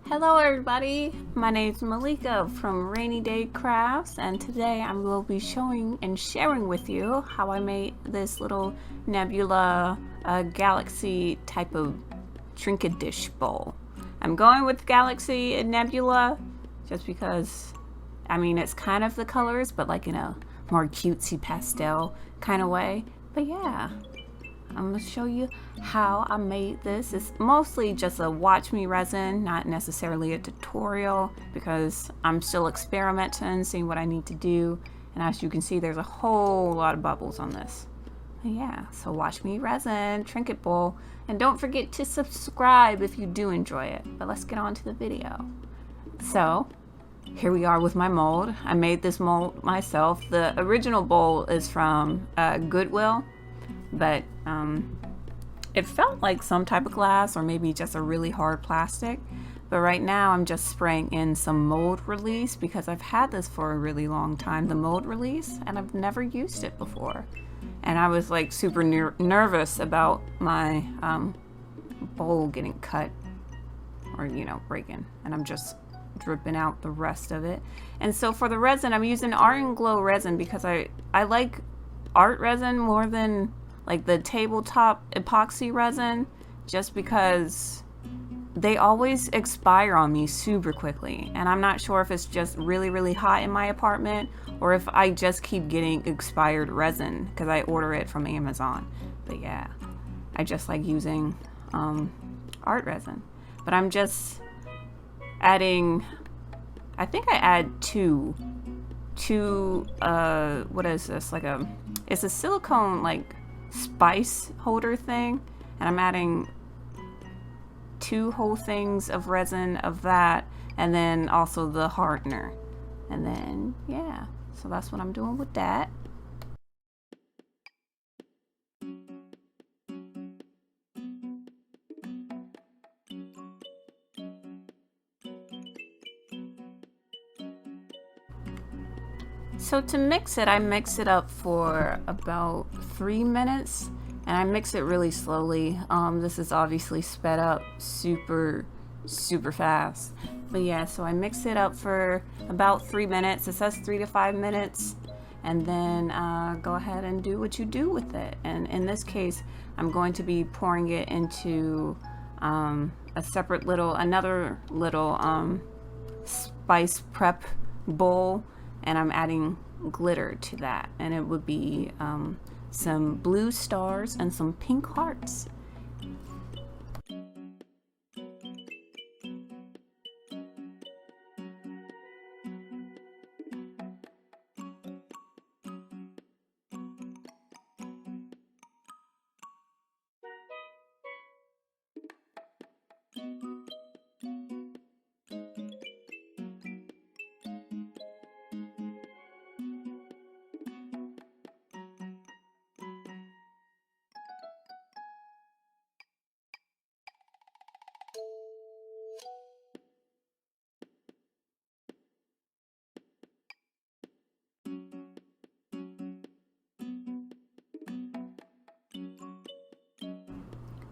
Hello everybody, my name is Malika from Rainy Day Crafts, and today I will be showing and sharing with you how I made this little nebula galaxy type of trinket dish bowl. I'm going with galaxy and nebula just because, I mean, it's kind of the colors, but like in a more cutesy pastel kind of way. But yeah, I'm gonna show you how I made this. It's mostly just a watch me resin, not necessarily a tutorial because I'm still experimenting, seeing what I need to do. And as you can see, there's a whole lot of bubbles on this. But yeah, so watch me resin, trinket bowl. And don't forget to subscribe if you do enjoy it. But let's get on to the video. So here we are with my mold. I made this mold myself. The original bowl is from Goodwill, but it felt like some type of glass or maybe just a really hard plastic. But right now I'm just spraying in some mold release because I've had this for a really long time, the mold release, and I've never used it before. And I was like super nervous about my bowl getting cut or, you know, breaking. And I'm just dripping out the rest of it. And so for the resin, I'm using Art and Glow Resin because I like art resin more than like the tabletop epoxy resin, just because they always expire on me super quickly. And I'm not sure if it's just really hot in my apartment or if I just keep getting expired resin because I order it from Amazon. But yeah, I just like using art resin. But I'm just adding, I think I add two what is this, like it's a silicone like spice holder thing, and I'm adding 2 whole things of resin of that, and then also the hardener, and then yeah, so that's what I'm doing with that. So to mix it, I mix it up for about 3 minutes, and I mix it really slowly. This is obviously sped up super fast. But yeah, so I mix it up for about 3 minutes. It says 3 to 5 minutes. And then go ahead and do what you do with it. And in this case, I'm going to be pouring it into a separate another little spice prep bowl, and I'm adding glitter to that, and it would be some blue stars and some pink hearts.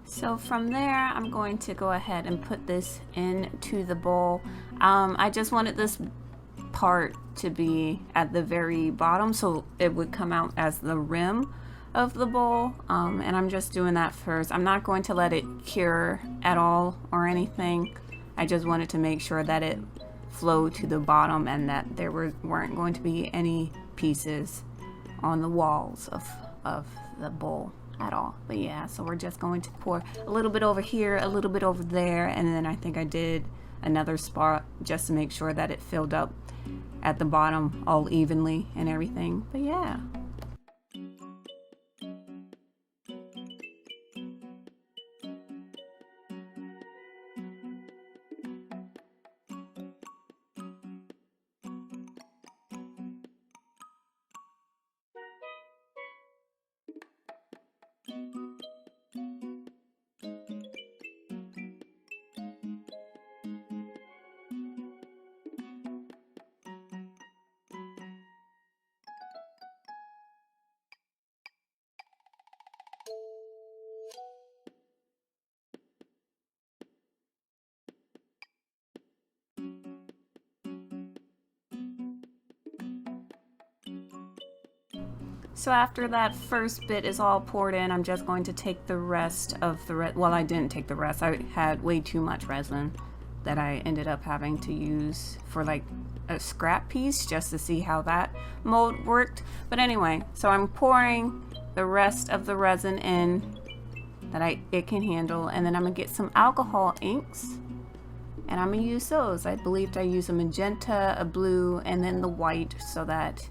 So from there, I'm going to go ahead and put this into the bowl. I just wanted this part to be at the very bottom so it would come out as the rim of the bowl, and I'm just doing that first. I'm not going to let it cure at all or anything. I just wanted to make sure that it flowed to the bottom and that there weren't going to be any pieces on the walls of the bowl at all. But yeah, so we're just going to pour a little bit over here, a little bit over there, and then I think I did another spot just to make sure that it filled up at the bottom all evenly and everything. But yeah. So after that first bit is all poured in, I'm just going to take the rest of the well, I didn't take the rest. I had way too much resin that I ended up having to use for like a scrap piece just to see how that mold worked. But anyway, so I'm pouring the rest of the resin in that it can handle, and then I'm gonna get some alcohol inks and I'm gonna use those. I believed I used a magenta, a blue, and then the white so that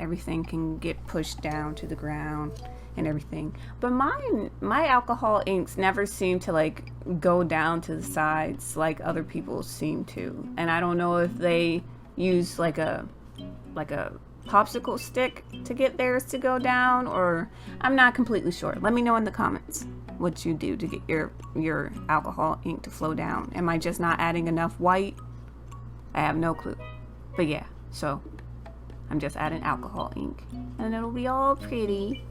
everything can get pushed down to the ground and everything. But my alcohol inks never seem to like go down to the sides like other people seem to. And I don't know if they use like a popsicle stick to get theirs to go down, or I'm not completely sure. Let me know in the comments what you do to get your alcohol ink to flow down. Am I just not adding enough white? I have no clue. But yeah, so I'm just adding alcohol ink and it'll be all pretty.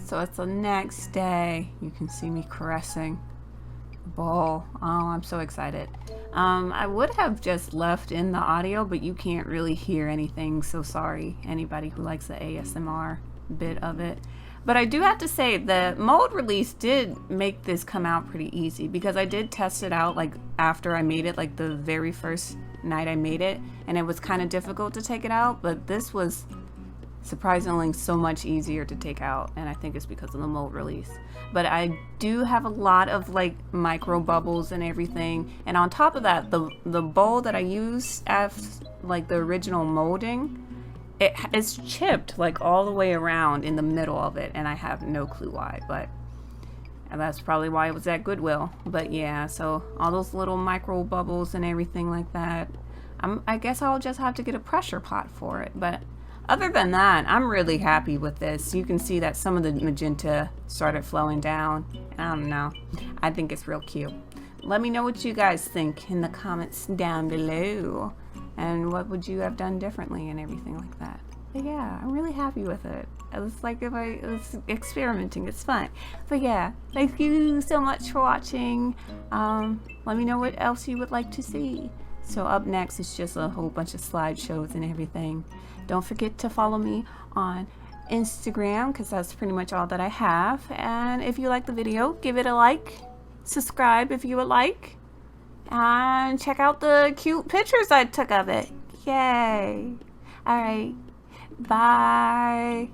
So it's the next day. You can see me caressing the ball. Oh, I'm so excited. I would have just left in the audio, but you can't really hear anything, so sorry anybody who likes the ASMR bit of it. But I do have to say the mold release did make this come out pretty easy, because I did test it out like after I made it, like the very first night I made it, and it was kind of difficult to take it out, but this was surprisingly so much easier to take out, and I think it's because of the mold release. But I do have a lot of like micro bubbles and everything, and on top of that, the bowl that I used as like the original molding, it is chipped like all the way around in the middle of it, and I have no clue why, but and that's probably why it was at Goodwill. But yeah, so all those little micro bubbles and everything like that, I guess I'll just have to get a pressure pot for it. But other than that, I'm really happy with this. You can see that some of the magenta started flowing down. I don't know. I think it's real cute. Let me know what you guys think in the comments down below. And what would you have done differently and everything like that. But yeah, I'm really happy with it. It's like if I was experimenting, it's fun. But yeah, thank you so much for watching. Let me know what else you would like to see. So up next is just a whole bunch of slideshows and everything. Don't forget to follow me on Instagram, because that's pretty much all that I have. And if you like the video, give it a like, subscribe if you would like, and check out the cute pictures I took of it. Yay! Alright, bye!